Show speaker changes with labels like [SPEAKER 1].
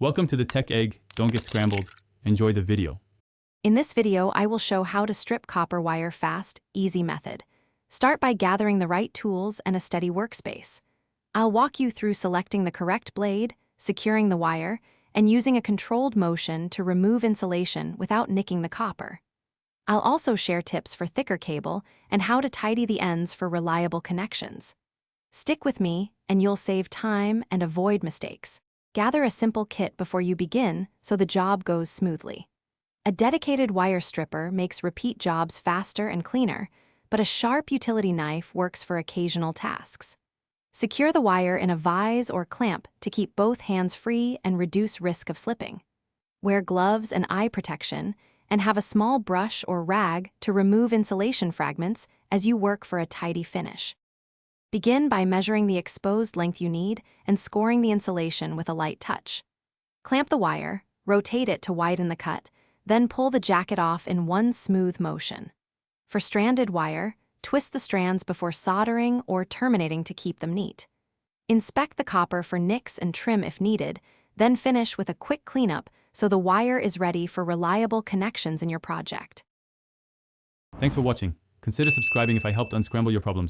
[SPEAKER 1] Welcome to the Tech Egg. Don't get scrambled. Enjoy the video.
[SPEAKER 2] In this video, I will show how to strip copper wire fast, easy method. Start by gathering the right tools and a steady workspace. I'll walk you through selecting the correct blade, securing the wire, and using a controlled motion to remove insulation without nicking the copper. I'll also share tips for thicker cable and how to tidy the ends for reliable connections. Stick with me, and you'll save time and avoid mistakes. Gather a simple kit before you begin so the job goes smoothly. A dedicated wire stripper makes repeat jobs faster and cleaner, but a sharp utility knife works for occasional tasks. Secure the wire in a vise or clamp to keep both hands free and reduce risk of slipping. Wear gloves and eye protection, and have a small brush or rag to remove insulation fragments as you work for a tidy finish. Begin by measuring the exposed length you need and scoring the insulation with a light touch. Clamp the wire, rotate it to widen the cut, then pull the jacket off in one smooth motion. For stranded wire, twist the strands before soldering or terminating to keep them neat. Inspect the copper for nicks and trim if needed, then finish with a quick cleanup so the wire is ready for reliable connections in your project.
[SPEAKER 1] Thanks for watching. Consider subscribing if I helped unscramble your problems.